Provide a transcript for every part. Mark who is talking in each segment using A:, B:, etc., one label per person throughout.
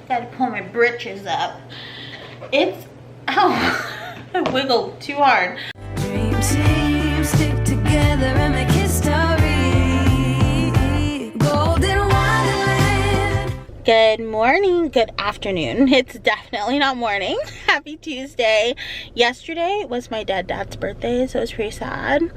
A: Gotta pull my britches up. It's, oh, I wiggled too hard.
B: Dream team, stick together and make history. Golden Wonderland.
A: Good morning, good afternoon. It's definitely not morning. Happy Tuesday. Yesterday was my dad's birthday, so it was pretty sad.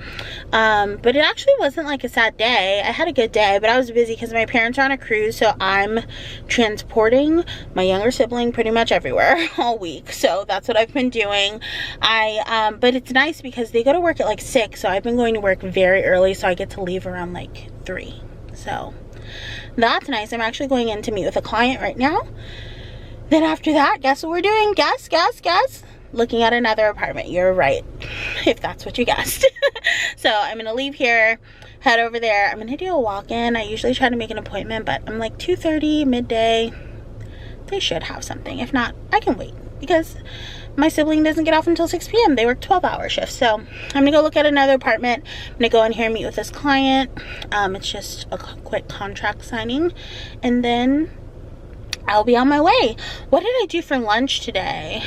A: But it actually wasn't like a sad day. I had a good day, but I was busy because my parents are on a cruise, so I'm transporting my younger sibling pretty much everywhere all week. So that's what I've been doing. But it's nice because they go to work at like 6, so I've been going to work very early, so I get to leave around like 3. So that's nice. I'm actually going in to meet with a client right now. Then after that, guess what we're doing? Guess. Looking at another apartment. You're right, if that's what you guessed. So I'm gonna leave here, head over there. I'm gonna do a walk-in. I usually try to make an appointment, but I'm like 2:30, midday. They should have something. If not, I can wait because my sibling doesn't get off until 6 p.m. They work 12-hour shifts. So I'm gonna go look at another apartment. I'm gonna go in here and meet with this client. It's just a quick contract signing, and then I'll be on my way. What did I do for lunch today?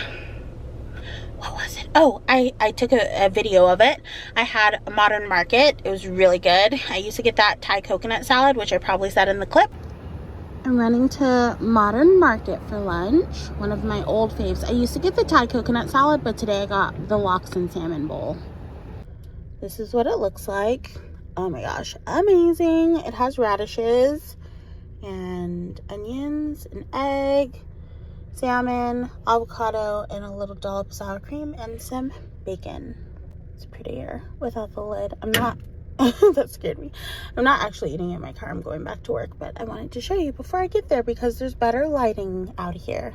A: What was it? Oh, I took a video of it. I had a Modern Market. It was really good. I used to get that Thai coconut salad, which I probably said in the clip. I'm running to Modern Market for lunch. One of my old faves. I used to get the Thai coconut salad, but today I got the lox and salmon bowl. This is what it looks like. Oh my gosh, amazing. It has radishes and onions, an egg, salmon, avocado, and a little dollop of sour cream and some bacon. It's prettier without the lid. I'm not that scared me. I'm not actually eating it in my car. I'm going back to work, but I wanted to show you before I get there because there's better lighting out here.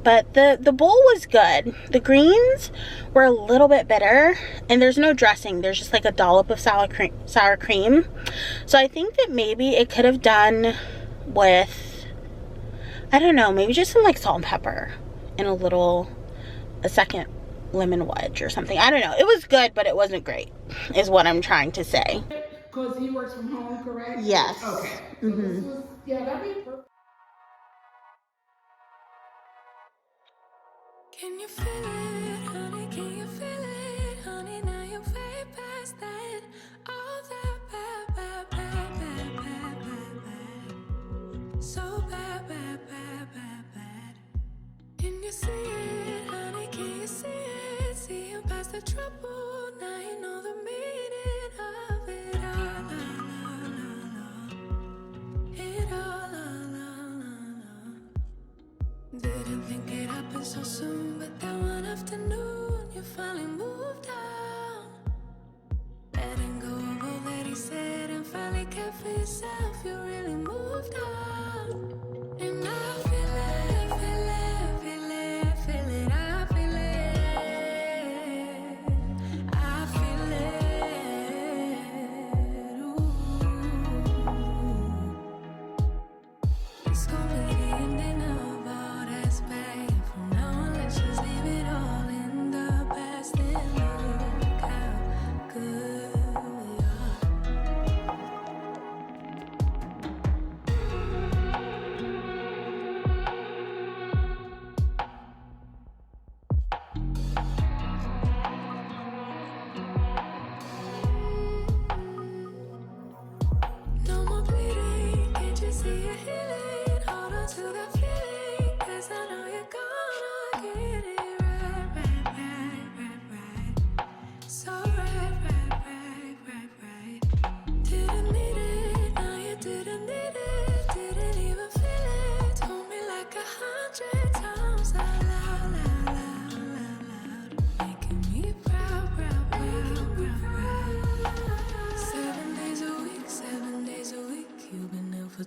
A: But the bowl was good. The greens were a little bit bitter, and there's no dressing. There's just like a dollop of sour cream. So I think that maybe it could have done with, I don't know, maybe just some like salt and pepper and a second lemon wedge or something. I don't know. It was good, but it wasn't great, is what I'm trying to say.
C: Because he works from home, correct?
A: Yes.
C: Okay. So this was, yeah, that'd be perfect.
B: Can you feel it, honey? Can you feel it, honey? Now you're way past that. All that bad. So bad. Can you see it, honey? Can you see it? See you past the trouble. Now you know the meaning of it all. It all. Didn't think it happened so soon, but that one afternoon you finally moved on. Letting go of all that he said and finally kept for yourself. You really moved on. And I feel it.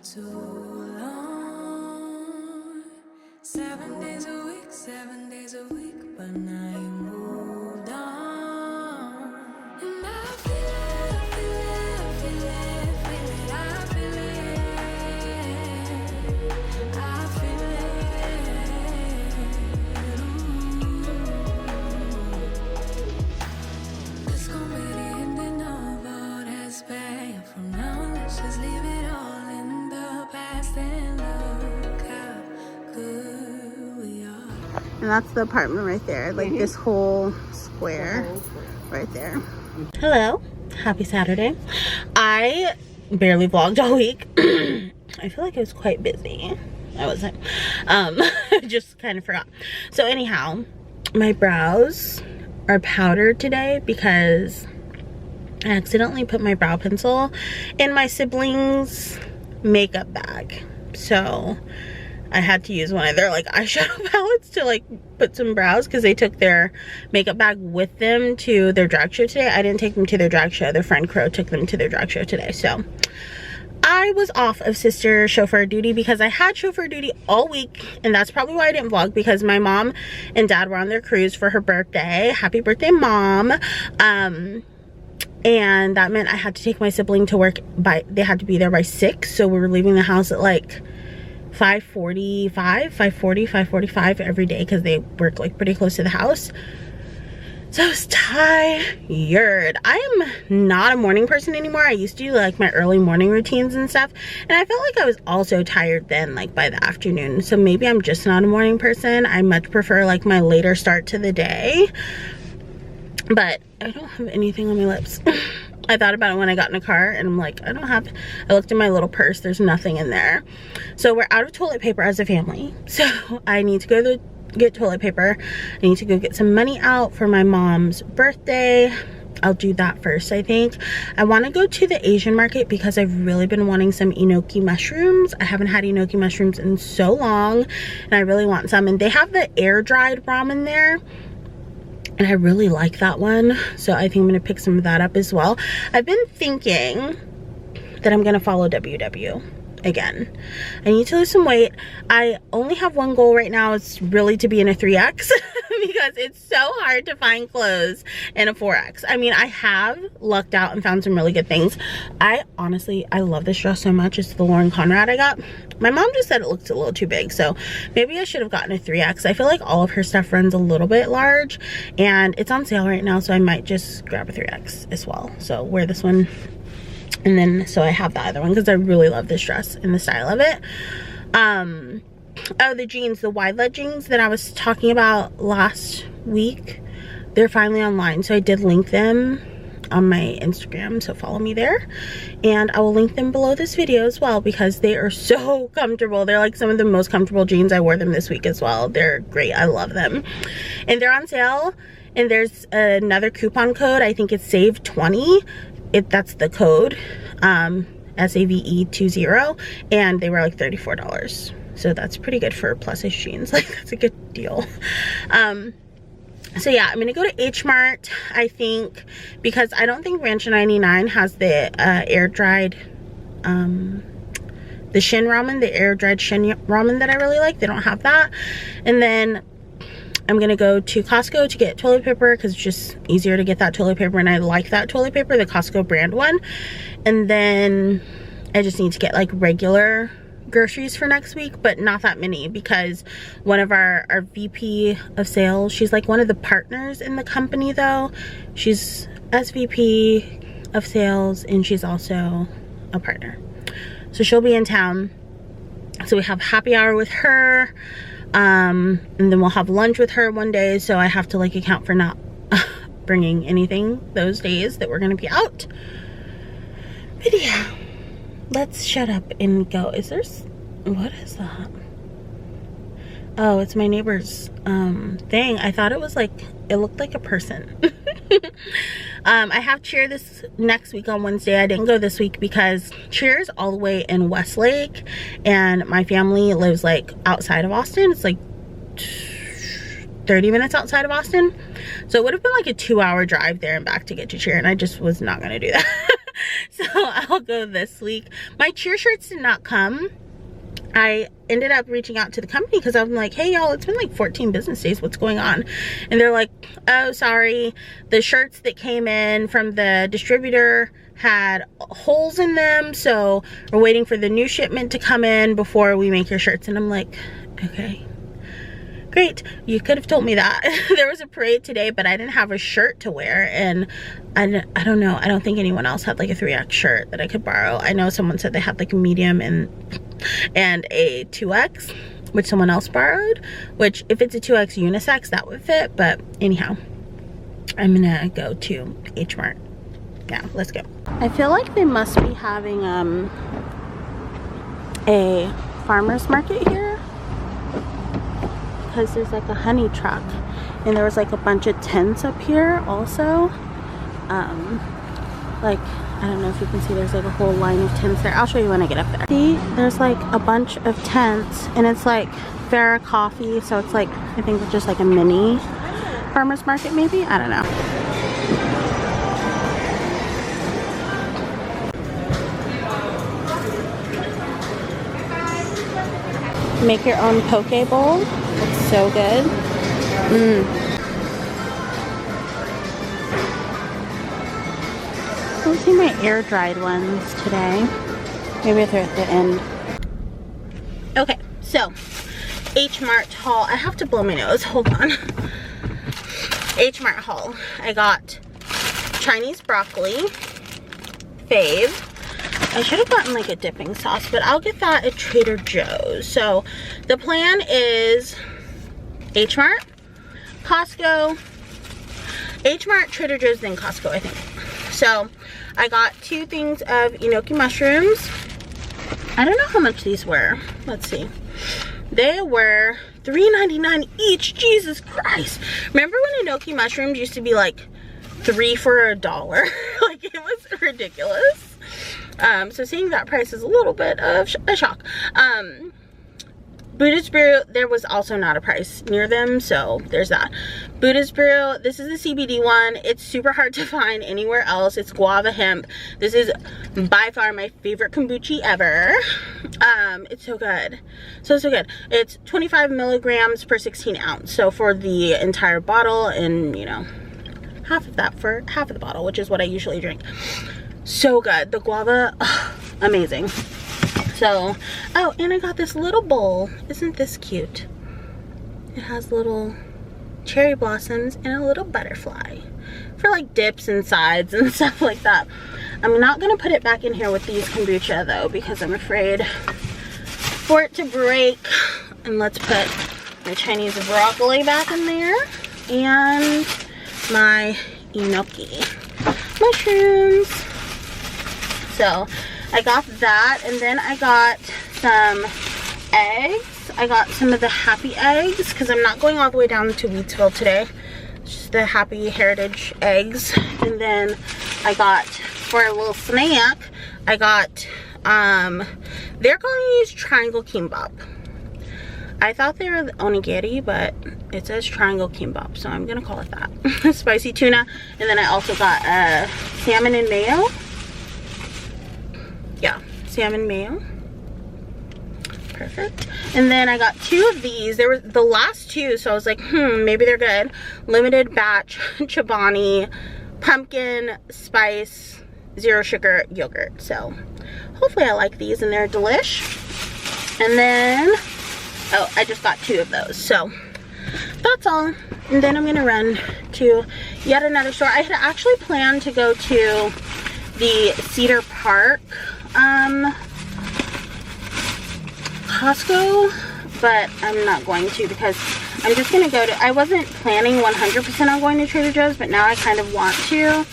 B: Too long. 7 days a week, but now you moved on. And I feel This gon' be the ending of all that's bad. From now on, let's just leave it all in the past and look out.
A: And that's the apartment right there. Like this whole square right there. Hello. Happy Saturday. I barely vlogged all week. I feel like I was quite busy. I wasn't. I just kind of forgot. So anyhow, my brows are powdered today because I accidentally put my brow pencil in my siblings' makeup bag. So I had to use one of their like eyeshadow palettes to like put some brows because they took their makeup bag with them to their drag show today. I didn't take them to their drag show. Their friend Crow took them to their drag show today. So I was off of sister chauffeur duty because I had chauffeur duty all week, and that's probably why I didn't vlog, because my mom and dad were on their cruise for her birthday. Happy birthday, Mom. And that meant I had to take my sibling to work they had to be there by 6, so we were leaving the house at like 5:45 every day because they work like pretty close to the house. So I was tired. I am not a morning person anymore. I used to do like my early morning routines and stuff, and I felt like I was also tired then, like by the afternoon. So maybe I'm just not a morning person. I much prefer like my later start to the day. But I don't have anything on my lips. I thought about it when I got in the car, and I'm like, I looked in my little purse, there's nothing in there. So we're out of toilet paper as a family. So I need to go get toilet paper. I need to go get some money out for my mom's birthday. I'll do that first, I think. I want to go to the Asian market because I've really been wanting some enoki mushrooms. I haven't had enoki mushrooms in so long, and I really want some. And they have the air-dried ramen there, and I really like that one, so I think I'm gonna pick some of that up as well. I've been thinking that I'm gonna follow WW again. I need to lose some weight. I only have one goal right now. It's really to be in a 3X because it's so hard to find clothes in a 4X. I mean, I have lucked out and found some really good things. I love this dress so much. It's the Lauren Conrad I got. My mom just said it looks a little too big, so maybe I should have gotten a 3X. I feel like all of her stuff runs a little bit large, and it's on sale right now, so I might just grab a 3X as well. So wear this one, and then so I have the other one because I really love this dress and the style of it. Oh, the jeans, the wide leg jeans that I was talking about last week, they're finally online, so I did link them on my Instagram, so follow me there, and I will link them below this video as well because they are so comfortable. They're like some of the most comfortable jeans. I wore them this week as well. They're great. I love them, and they're on sale, and there's another coupon code. I think it's SAVE20. That's the code, SAVE20, and they were like $34, so that's pretty good for plus-ish jeans. Like, that's a good deal. So yeah, I'm gonna go to H-Mart, I think, because I don't think Rancho 99 has the air-dried, the shin ramen, the air-dried shin ramen that I really like. They don't have that. And then I'm gonna go to Costco to get toilet paper because it's just easier to get that toilet paper, and I like that toilet paper, the Costco brand one. And then I just need to get like regular groceries for next week, but not that many, because one of our VP of sales, she's like one of the partners in the company though. She's SVP of sales, and she's also a partner, so she'll be in town, so we have happy hour with her, and then we'll have lunch with her one day, so I have to like account for not bringing anything those days that we're gonna be out. But yeah, let's shut up and go. What is that? Oh, it's my neighbor's thing. I thought it was like, it looked like a person. I have cheer this next week on Wednesday. I didn't go this week because cheer is all the way in Westlake, and my family lives like outside of Austin. It's like 30 minutes outside of Austin, so it would have been like a 2-hour drive there and back to get to cheer, and I just was not gonna do that. So I'll go this week. My cheer shirts did not come. I ended up reaching out to the company because I'm like, hey y'all, it's been like 14 business days, what's going on? And they're like, oh, sorry, the shirts that came in from the distributor had holes in them, so we're waiting for the new shipment to come in before we make your shirts. And I'm like, okay, great, you could have told me that. There was a parade today, but I didn't have a shirt to wear, and I don't know, I don't think anyone else had like a 3X shirt that I could borrow. I know someone said they had like a medium and a 2X. which someone else borrowed, which if it's a 2X unisex, that would fit. But anyhow, I'm gonna go to H-Mart. Yeah, let's go. I feel like they must be having a farmer's market here, because there's like a honey truck, and there was like a bunch of tents up here also. Like, I don't know if you can see, there's like a whole line of tents there. I'll show you when I get up there. See, there's like a bunch of tents, and it's like Farrah Coffee, so it's like, I think it's just like a mini farmer's market maybe? I don't know. Make your own poke bowl. It's so good. I'll see my air dried ones today. Maybe they're at the end. Okay, so H-Mart haul. I have to blow my nose. Hold on. H-Mart haul. I got Chinese broccoli, fave. I should have gotten like a dipping sauce, but I'll get that at Trader Joe's. So the plan is H-Mart, Costco, H-Mart, Trader Joe's, then Costco, I think. So I got 2 things of enoki mushrooms. I don't know how much these were. Let's see. They were $3.99 each. Jesus Christ. Remember when enoki mushrooms used to be like 3 for $1? Like, it was ridiculous. So seeing that price is a little bit of a shock. Buddha's Brew, there was also not a price near them, so there's that. Buddha's Brew, this is the CBD one. It's super hard to find anywhere else. It's guava hemp. This is by far my favorite kombucha ever. It's so good. So good. It's 25 milligrams per 16 ounce. So for the entire bottle, and you know, half of that for half of the bottle, which is what I usually drink. So good. The guava, amazing. So, oh, and I got this little bowl. Isn't this cute? It has little cherry blossoms and a little butterfly for like dips and sides and stuff like that. I'm not gonna put it back in here with these kombucha though, because I'm afraid for it to break. And let's put my Chinese broccoli back in there and my enoki mushrooms. So I got that, and then I got some eggs. I got some of the Happy eggs because I'm not going all the way down to Wheatsville today. It's just the Happy Heritage eggs. And then I got, for a little snack, I got, they're calling these triangle kimbap. I thought they were the onigiri, but it says triangle kimbap, so I'm gonna call it that. Spicy tuna, and then I also got salmon and mayo. Yeah, salmon mayo. Perfect. And then I got 2 of these. There were the last 2, so I was like, maybe they're good. Limited batch Chobani pumpkin spice 0 sugar yogurt. So hopefully I like these, and they're delish. And then, oh, I just got 2 of those. So that's all. And then I'm gonna run to yet another store. I had actually planned to go to the Cedar Park Costco, but I'm not going to, because I'm just gonna go to, I wasn't planning 100% on going to Trader Joe's, but now I kind of want to.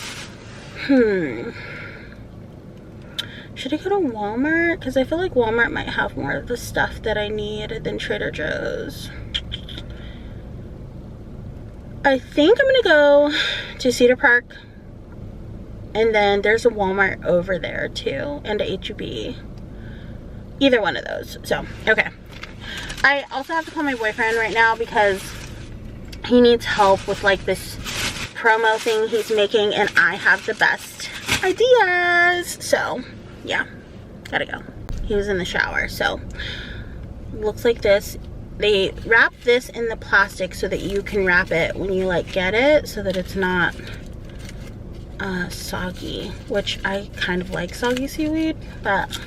A: Should I go to Walmart? Because I feel like Walmart might have more of the stuff that I need than Trader Joe's. I think I'm gonna go to Cedar Park, and then there's a Walmart over there too, and a H-E-B. Either one of those. So, okay. I also have to call my boyfriend right now because he needs help with like this promo thing he's making, and I have the best ideas. So, yeah. Gotta go. He was in the shower, so looks like this. They wrap this in the plastic so that you can wrap it when you like get it, so that it's not soggy, which I kind of like soggy seaweed, but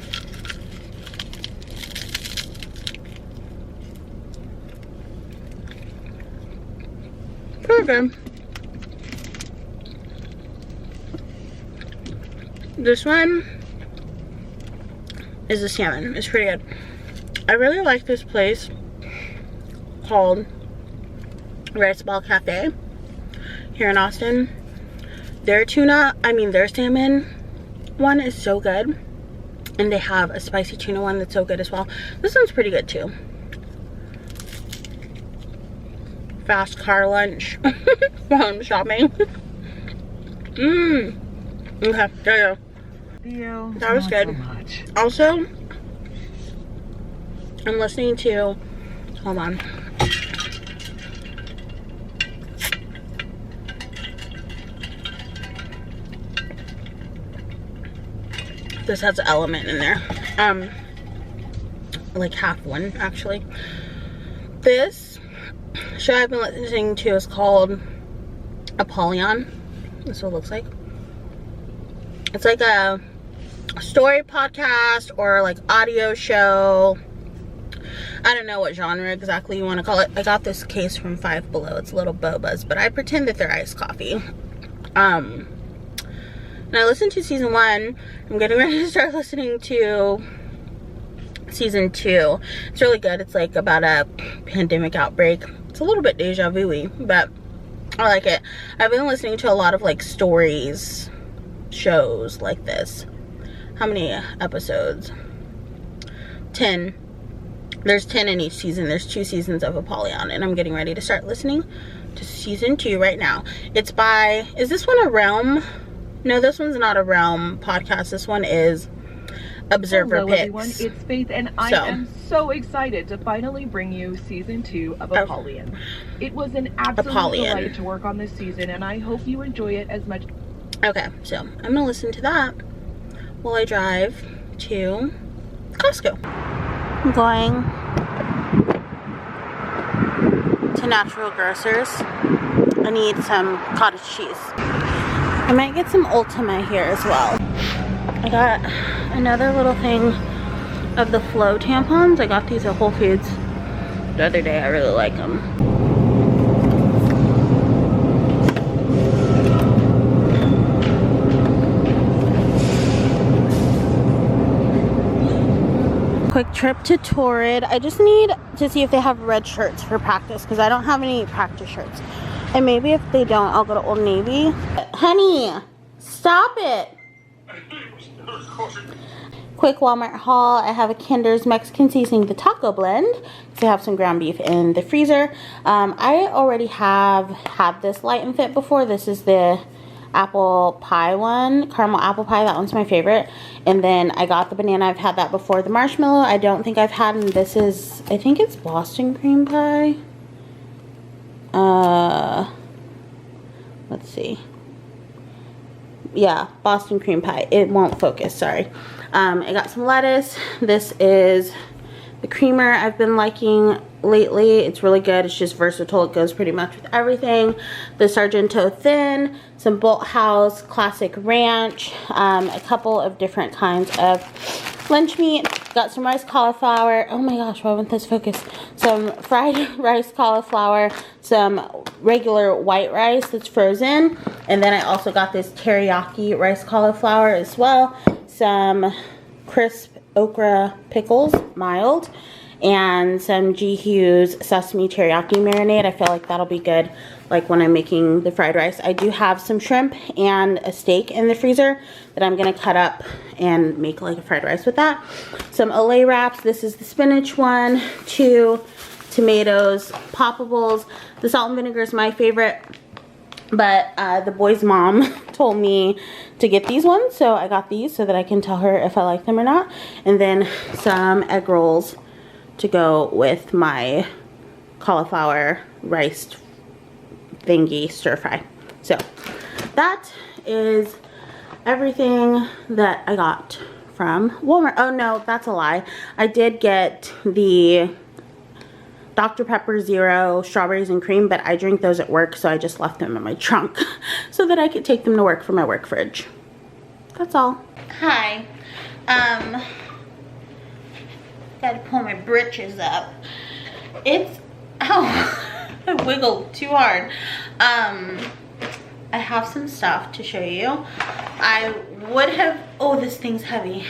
A: pretty good. This one is a salmon. It's pretty good. I really like this place. called Rice Ball Cafe here in Austin. Their their salmon one is so good. And they have a spicy tuna one that's so good as well. This one's pretty good too. Fast car lunch while I'm shopping. Okay, there you go. That was good. Also, I'm listening to, hold on. This has an element in there. Like half one actually. This show I've been listening to is called Apollyon. This is what it looks like. It's like a story podcast or like audio show. I don't know what genre exactly you want to call it. I got this case from Five Below. It's little bobas, but I pretend that they're iced coffee. And I listened to season 1. I'm getting ready to start listening to season 2. It's really good. It's like about a pandemic outbreak. It's a little bit deja vu-y, but I like it. I've been listening to a lot of like stories, shows like this. How many episodes? 10. There's 10 in each season. There's 2 seasons of Apollyon, and I'm getting ready to start listening to season 2 right now. It's by, is this one a Realm? No, this one's not a Realm podcast. This one is Observer
D: Hello,
A: Picks.
D: everyone. It's Faith, and I am so excited to finally bring you season 2 of Apollyon. It was an absolute delight to work on this season, and I hope you enjoy it as much.
A: Okay, so I'm gonna listen to that while I drive to Costco. I'm going to Natural Grocers. I need some cottage cheese. I might get some Ultima here as well. I got another little thing of the Flow tampons. I got these at Whole Foods the other day. I really like them. Quick trip to Torrid. I just need to see if they have red shirts for practice because I don't have any practice shirts. And maybe if they don't, I'll go to Old Navy. Honey, stop it. Quick Walmart haul. I have a Kinder's Mexican seasoning, the taco blend. So I have some ground beef in the freezer. I already have had this Light and Fit before. This is the apple pie one, caramel apple pie. That one's my favorite. And then I got the banana. I've had that before. The marshmallow I don't think I've had, and this is, I think it's Boston cream pie. Let's see. Yeah, Boston cream pie. It won't focus, sorry. I got some lettuce. This is the creamer I've been liking lately. It's really good. It's just versatile. It goes pretty much with everything. The Sargento Thin, some Bolthouse Classic Ranch, a couple of different kinds of lunch meat. Got some rice cauliflower. Oh my gosh, why won't this focus? Some fried rice cauliflower, some regular white rice that's frozen, and then I also got this teriyaki rice cauliflower as well. Some crisp okra pickles, mild, and some G. Hughes sesame teriyaki marinade. I feel like that'll be good like when I'm making the fried rice. I do have some shrimp and a steak in the freezer that I'm gonna cut up and make like a fried rice with that. Some Olay wraps. This is the spinach one. 2 tomatoes, poppables. The salt and vinegar is my favorite, but the boy's mom told me to get these ones, so I got these so that I can tell her if I like them or not. And then some egg rolls to go with my cauliflower rice thingy stir fry. So that is everything that I got from Walmart. Oh no, that's a lie. I did get the Dr. Pepper Zero strawberries and cream, but I drink those at work, so I just left them in my trunk so that I could take them to work for my work fridge. That's all. Hi. Gotta pull my britches up. It's, ow, I wiggled too hard. I have some stuff to show you. I would have, oh, this thing's heavy.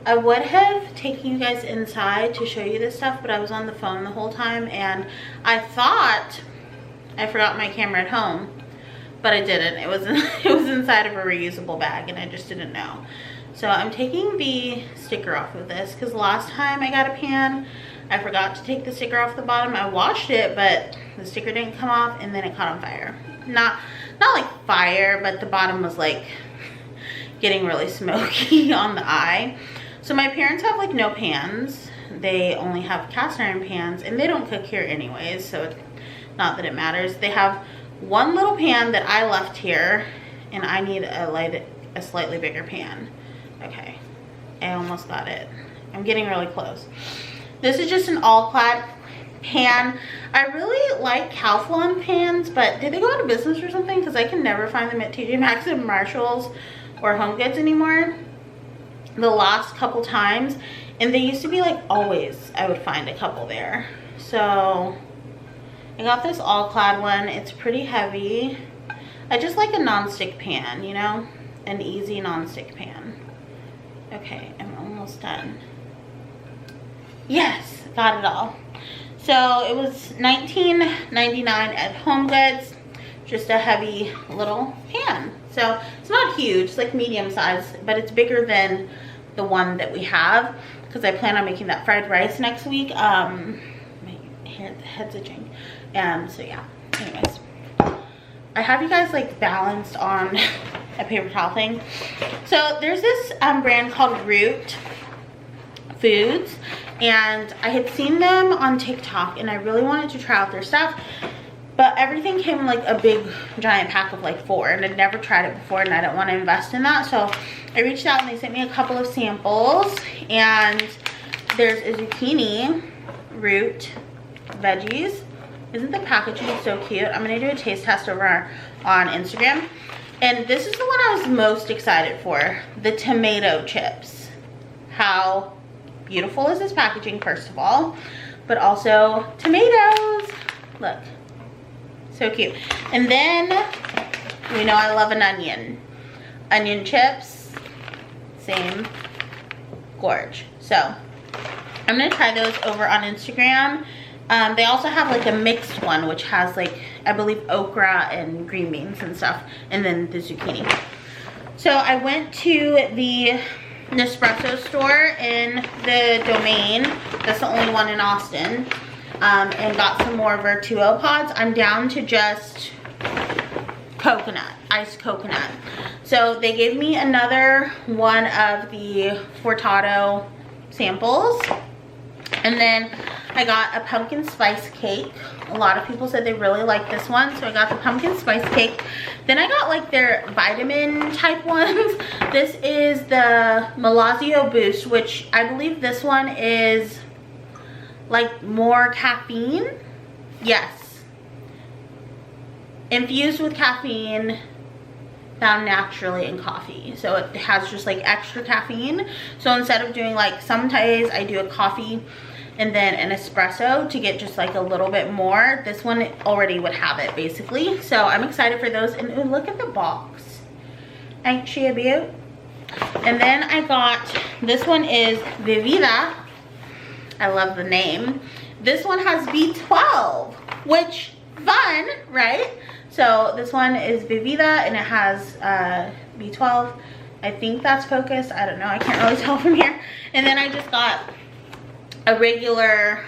A: I would have taken you guys inside to show you this stuff, but I was on the phone the whole time and I thought I forgot my camera at home, but I didn't. It was inside of a reusable bag and I just didn't know. So I'm taking the sticker off of this because last time I got a pan, I forgot to take the sticker off the bottom. I washed it, but the sticker didn't come off and then it caught on fire. Not like fire, but the bottom was like getting really smoky on the eye. So my parents have like no pans. They only have cast iron pans and they don't cook here anyways, so it's not that it matters. They have one little pan that I left here and I need a slightly bigger pan. Okay, I almost got it. I'm getting really close. This is just an all-clad pan. I really like Calphalon pans, but did they go out of business or something? Because I can never find them at TJ Maxx and Marshalls or Home Goods anymore. The last couple times, and they used to be like always I would find a couple there. So I got this all-clad one. It's pretty heavy. I just like a non-stick pan, you know, an easy non-stick pan. Okay, I'm almost done. Yes, got it all. So it was $19.99 at Home Goods. Just a heavy little pan. So it's not huge, it's like medium size, but it's bigger than the one that we have because I plan on making that fried rice next week. My head's itching. So yeah, anyways. I have you guys like balanced on a paper towel thing. So there's this brand called Root Foods, and I had seen them on TikTok and I really wanted to try out their stuff, but everything came in like a big giant pack of like 4 and I'd never tried it before and I didn't want to invest in that. So I reached out and they sent me a couple of samples, and there's a zucchini root veggies. Isn't the packaging so cute? I'm gonna do a taste test over on Instagram. And this is the one I was most excited for, the tomato chips. How beautiful is this packaging, first of all, but also tomatoes. Look, so cute. And then, you know I love an onion. Onion chips, same, gorge. So I'm gonna try those over on Instagram. They also have like a mixed one, which has like, I believe, okra and green beans and stuff, and then the zucchini. So I went to the Nespresso store in the Domain. That's the only one in Austin. And got some more Vertuo pods. I'm down to just coconut, iced coconut. So they gave me another one of the Fortato samples. And then I got a pumpkin spice cake. A lot of people said they really liked this one, so I got the pumpkin spice cake. Then I got like their vitamin type ones. This is the Malazio Boost, which I believe this one is like more caffeine. Yes. Infused with caffeine, found naturally in coffee. So it has just like extra caffeine. So instead of doing like, some days I do a coffee and then an espresso to get just like a little bit more. This one already would have it basically. So I'm excited for those. And ooh, look at the box. Ain't she a beaut? And then I got, this one is Vivida. I love the name. This one has B12, which fun, right? So this one is Vivida and it has B12. I think that's focused. I don't know. I can't really tell from here. And then I just got a regular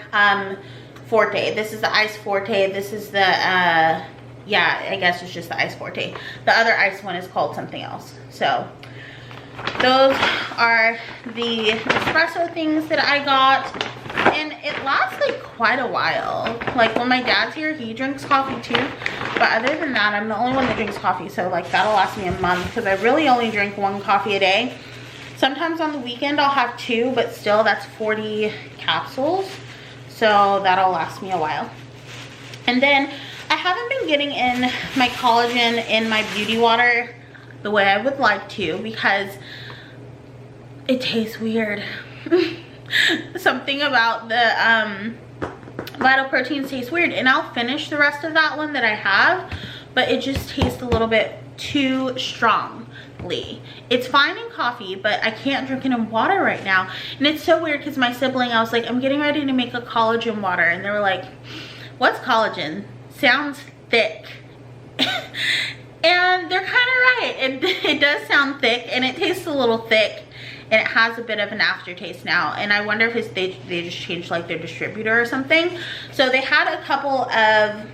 A: Forte. This is the Ice Forte. This is the, yeah, I guess it's just the Ice Forte. The other ice one is called something else. So those are the espresso things that I got. And it lasts like quite a while. Like when my dad's here, he drinks coffee too. But other than that, I'm the only one that drinks coffee. So like that'll last me a month because I really only drink 1 coffee a day. Sometimes on the weekend I'll have 2, but still that's 40 capsules. So that'll last me a while. And then I haven't been getting in my collagen in my beauty water the way I would like to because it tastes weird. Something about the Vital Proteins tastes weird, and I'll finish the rest of that one that I have, but it just tastes a little bit too strong. perfectly. It's fine in coffee, but I can't drink it in water right now. And it's so weird because my sibling, I was like, I'm getting ready to make a collagen water. And they were like, what's collagen? Sounds thick. And they're kind of right. It does sound thick, and it tastes a little thick, and it has a bit of an aftertaste now. And I wonder if they just changed like their distributor or something. So they had a couple of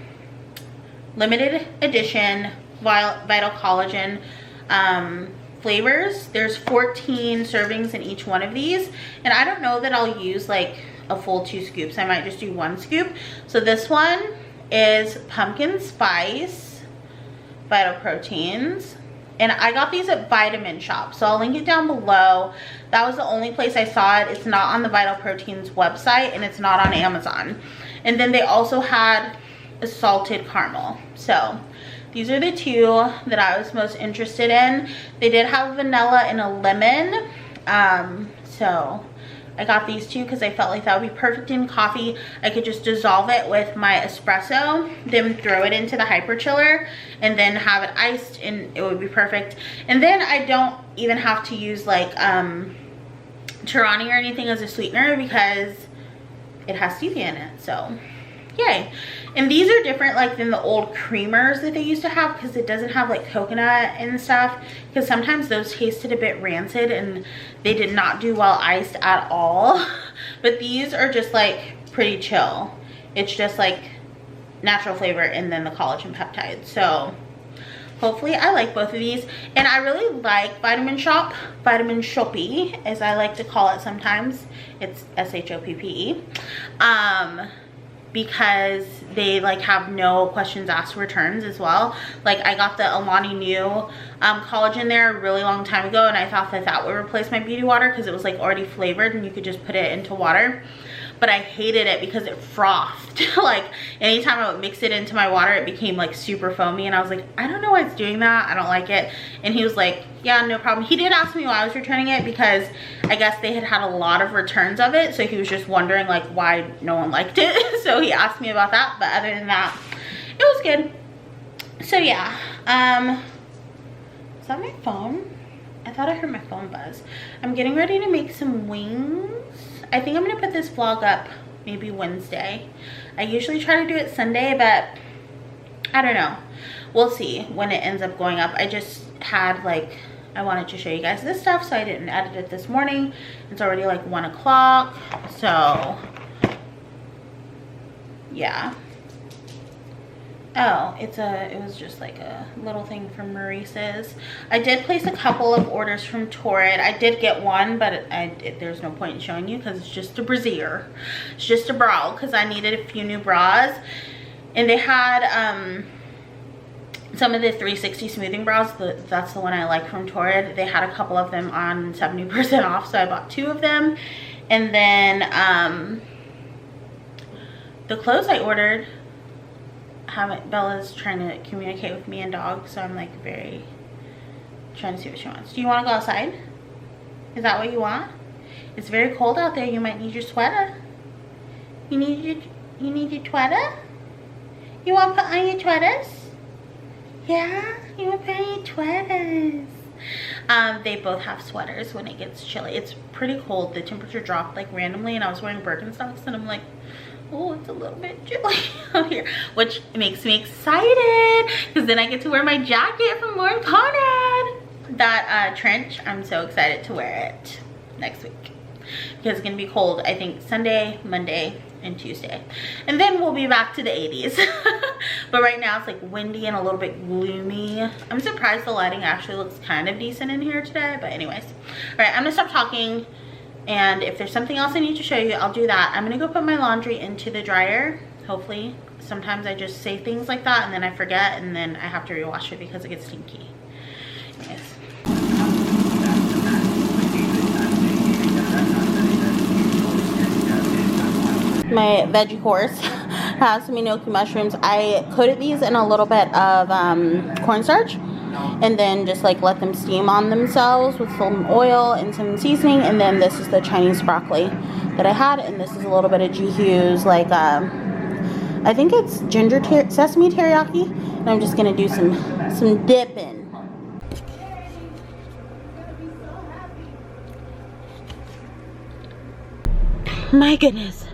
A: limited edition Vital Collagen flavors. There's 14 servings in each one of these, and I don't know that I'll use like a full 2 scoops. I might just do 1 scoop. So this one is pumpkin spice Vital Proteins, and I got these at Vitamin Shop, so I'll link it down below. That was the only place I saw it. It's not on the Vital Proteins website, and it's not on Amazon. And then they also had a salted caramel. So these are the 2 that I was most interested in. They did have vanilla and a lemon, so I got these 2 because I felt like that would be perfect in coffee. I could just dissolve it with my espresso, then throw it into the hyper chiller, and then have it iced, and it would be perfect. And then I don't even have to use like Tirani or anything as a sweetener because it has stevia in it. So yay. And these are different like than the old creamers that they used to have, because it doesn't have like coconut and stuff, because sometimes those tasted a bit rancid and they did not do well iced at all. But these are just like pretty chill. It's just like natural flavor and then the collagen peptides. So hopefully I like both of these. And I really like Vitamin Shoppe, as I like to call it sometimes. It's S-H-O-P-P-E. Because they like have no questions asked returns as well. Like I got the Alani Nu collagen there a really long time ago, and I thought that that would replace my beauty water because it was like already flavored and you could just put it into water. But I hated it because it frothed. Like anytime I would mix it into my water, it became like super foamy, and I was like, I don't know why it's doing that. I don't like it. And he was like, yeah, no problem. He did ask me why I was returning it because I guess they had a lot of returns of it, so he was just wondering like why no one liked it. So he asked me about that, but other than that, it was good. So yeah, is that my phone? I thought I heard my phone buzz. I'm getting ready to make some wings. I think I'm gonna put this vlog up maybe Wednesday. I usually try to do it Sunday, but I don't know. We'll see when it ends up going up. I just had like, I wanted to show you guys this stuff, so I didn't edit it this morning. It's already like 1 o'clock, so yeah. Oh, it was just like a little thing from Maurice's. I did place a couple of orders from Torrid. I did get one, but there's no point in showing you because it's just a brassiere. It's just a bra because I needed a few new bras. And they had some of the 360 smoothing bras. That's the one I like from Torrid. They had a couple of them on 70% off, so I bought 2 of them. And then the clothes I ordered, Bella's trying to communicate with me and dog, so I'm like trying to see what she wants. Do you want to go outside? Is that what you want? It's very cold out there. You might need your sweater. You need your sweater? You want to put on your sweaters? Yeah, you want to put on your sweaters. They both have sweaters when it gets chilly. It's pretty cold. The temperature dropped like randomly, and I was wearing Birkenstocks, and I'm like, oh, it's a little bit chilly out here, which makes me excited because then I get to wear my jacket from Lauren Conrad. That trench, I'm so excited to wear it next week because it's gonna be cold. I think Sunday, Monday, and Tuesday, and then we'll be back to the 80s. But right now it's like windy and a little bit gloomy. I'm surprised the lighting actually looks kind of decent in here today, but anyways. All right, I'm gonna stop talking. And if there's something else I need to show you, I'll do that. I'm gonna go put my laundry into the dryer, hopefully. Sometimes I just say things like that and then I forget, and then I have to rewash it because it gets stinky. Anyways. My veggie course has some enoki mushrooms. I coated these in a little bit of cornstarch, and then just like let them steam on themselves with some oil and some seasoning. And then this is the Chinese broccoli that I had, and this is a little bit of Jihu's like I think it's sesame teriyaki, and I'm just gonna do some dipping. My goodness.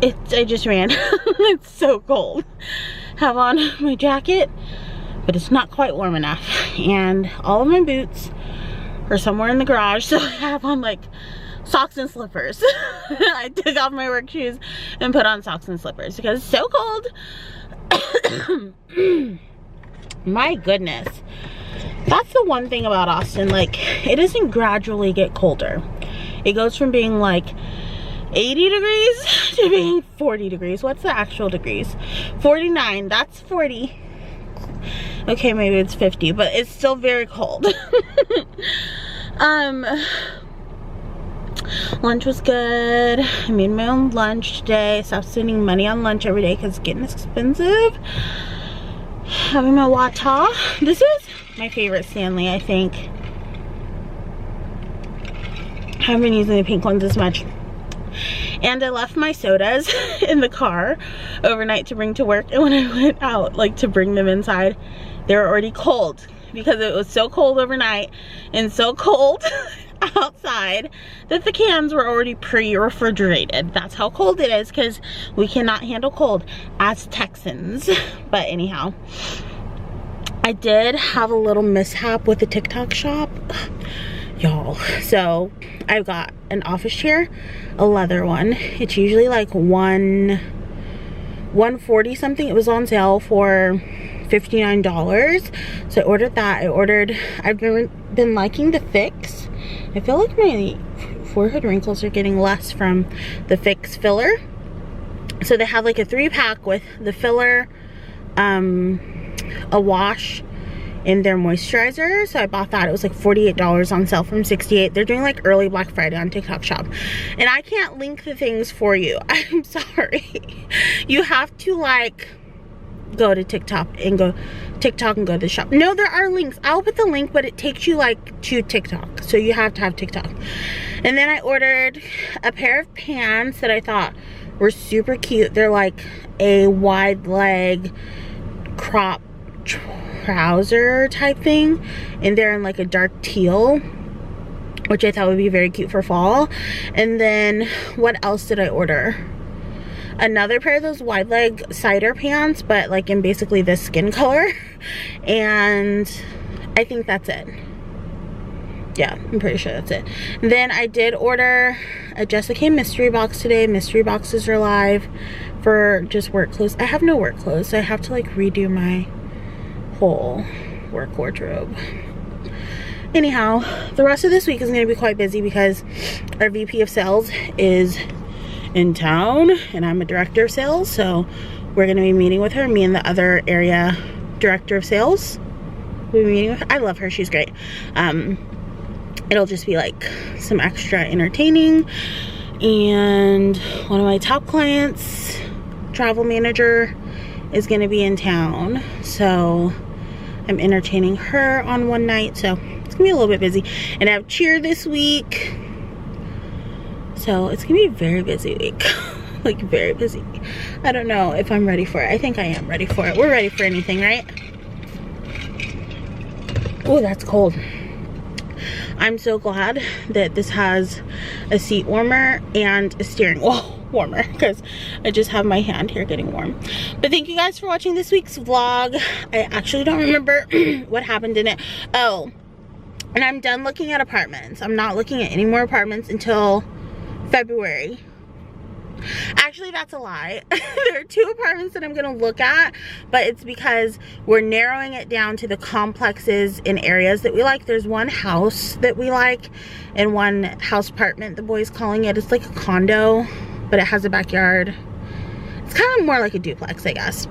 A: I just ran. It's so cold. Have on my jacket, but it's not quite warm enough. And all of my boots are somewhere in the garage, so I have on like socks and slippers. I took off my work shoes and put on socks and slippers because it's so cold. My goodness. That's the one thing about Austin, like, it doesn't gradually get colder. It goes from being like 80 degrees to being 40 degrees. What's the actual degrees? 49. That's 40. Okay, maybe it's 50, but it's still very cold. Lunch was good. I made my own lunch today. Stopped spending money on lunch every day because it's getting expensive. Having my Wata. This is my favorite Stanley, I think. I haven't been using the pink ones as much. And I left my sodas in the car overnight to bring to work, and when I went out like to bring them inside, they were already cold because it was so cold overnight and so cold outside that the cans were already pre-refrigerated. That's how cold it is because we cannot handle cold as Texans. But anyhow, I did have a little mishap with the TikTok shop, y'all. So I've got an office chair, a leather one. It's usually like $140 something. It was on sale for $59. So I ordered that. I've been liking the Fix. I feel like my forehead wrinkles are getting less from the Fix filler. So they have like a 3-pack with the filler, a wash, and their moisturizer. So I bought that. It was like $48 on sale from $68. They're doing like early Black Friday on TikTok shop. And I can't link the things for you. I'm sorry. You have to like go to TikTok and go to the shop. No, there are links. I'll put the link, but it takes you like to TikTok. So you have to have TikTok. And then I ordered a pair of pants that I thought were super cute. They're like a wide leg crop trouser type thing, and they're in like a dark teal, which I thought would be very cute for fall. And then what else did I order? Another pair of those wide leg cider pants, but like in basically this skin color. And I think that's it. Yeah, I'm pretty sure that's it. Then I did order a Jessica mystery box today. Mystery boxes are live for just work clothes. I have no work clothes, so I have to like redo my whole work wardrobe. Anyhow, the rest of this week is going to be quite busy because our VP of sales is in town and I'm a director of sales, so we're going to be meeting with her. Me and the other area director of sales we'll be meeting with her. I love her, she's great. It'll just be like some extra entertaining, and one of my top clients, travel manager, is going to be in town, so I'm entertaining her on one night, so it's gonna be a little bit busy. And I have cheer this week, so it's gonna be a very busy week. Like very busy. I don't know if I'm ready for it. I think I am ready for it. We're ready for anything, right? Oh, that's cold. I'm so glad that this has a seat warmer and a steering wheel warmer, because I just have my hand here getting warm. But thank you guys for watching this week's vlog. I actually don't remember what happened in it. Oh, and I'm done looking at apartments. I'm not looking at any more apartments until February. Actually, that's a lie. There are 2 apartments that I'm gonna look at, but it's because we're narrowing it down to the complexes in areas that we like. There's one house that we like and one house apartment, the boys calling it. It's like a condo, but it has a backyard. It's kind of more like a duplex, I guess.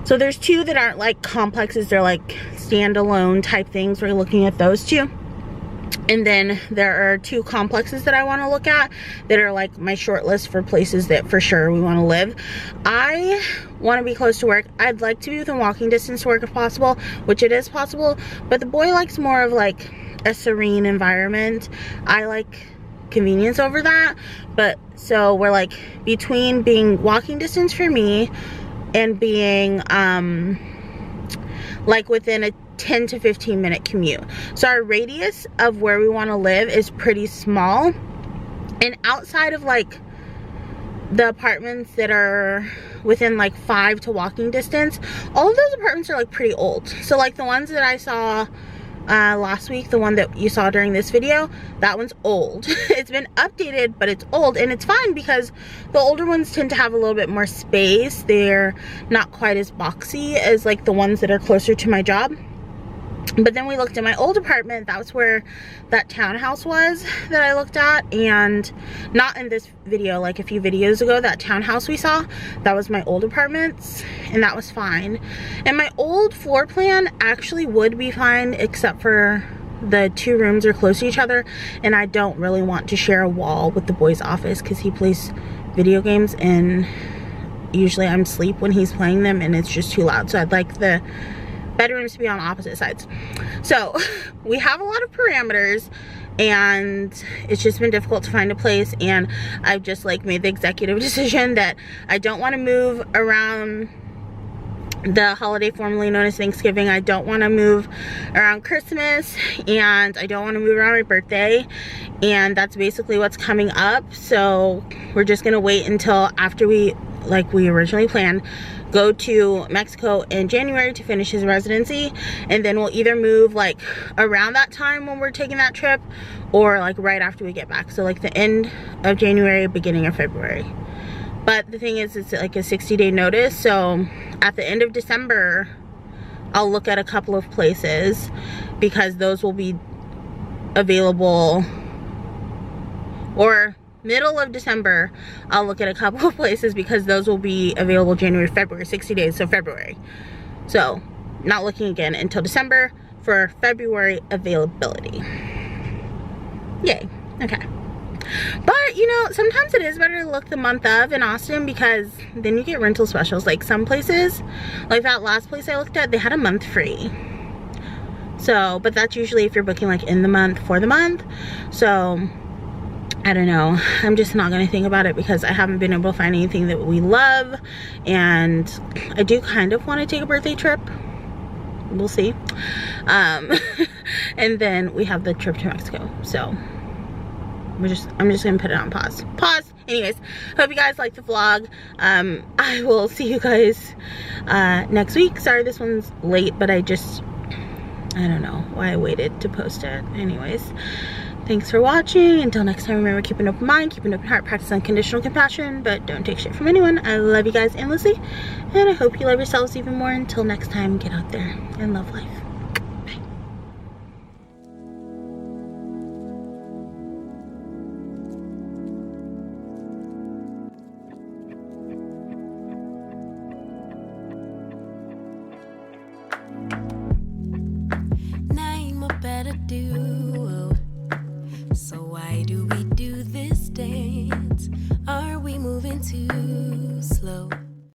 A: So there's 2 that aren't like complexes, they're like standalone type things. We're looking at those 2. And then there are 2 complexes that I want to look at that are like my short list for places that for sure we want to live. I want to be close to work. I'd like to be within walking distance to work if possible, which it is possible, but the boy likes more of like a serene environment. I like convenience over that. But so we're like between being walking distance for me and being like within a 10 to 15 minute commute. So our radius of where we want to live is pretty small, And outside of like the apartments that are within like 5 to walking distance, all of those apartments are like pretty old. So like the ones that I saw last week, the one that you saw during this video, that one's old. It's been updated, but it's old, and it's fine because the older ones tend to have a little bit more space. They're not quite as boxy as like the ones that are closer to my job. But then we looked at my old apartment. That was where that townhouse was that I looked at, and not in this video, like a few videos ago, that townhouse we saw, that was my old apartments, and that was fine. And my old floor plan actually would be fine, except for the 2 rooms are close to each other, and I don't really want to share a wall with the boy's office because he plays video games, and usually I'm asleep when he's playing them, and it's just too loud. So I'd like the bedrooms to be on opposite sides. So we have a lot of parameters, and it's just been difficult to find a place, and I've just like made the executive decision that I don't want to move around the holiday formerly known as Thanksgiving. I don't want to move around Christmas, and I don't want to move around my birthday, and that's basically what's coming up. So we're just gonna wait until after we, like we originally planned, go to Mexico in January to finish his residency, and then we'll either move like around that time when we're taking that trip, or like right after we get back. So like the end of January, beginning of February. But the thing is, it's like a 60-day notice, so at the end of December I'll look at a couple of places because those will be available, or middle of December I'll look at a couple of places because those will be available January, February, 60 days, so February. So not looking again until December for February availability. Yay. Okay. But you know, sometimes it is better to look the month of in Austin because then you get rental specials. Like some places, like that last place I looked at, they had a month free. So, but that's usually if you're booking like in the month for the month. So I don't know, I'm just not gonna think about it because I haven't been able to find anything that we love, and I do kind of want to take a birthday trip. We'll see. And then we have the trip to Mexico, so I'm just gonna put it on pause. Anyways, hope you guys like the vlog. I will see you guys next week. Sorry this one's late, but I don't know why I waited to post it. Anyways, thanks for watching. Until next time, remember, keep an open mind, keep an open heart, practice unconditional compassion, but don't take shit from anyone. I love you guys endlessly, and I hope you love yourselves even more. Until next time, get out there and love life. Bye.
B: Name a better dude.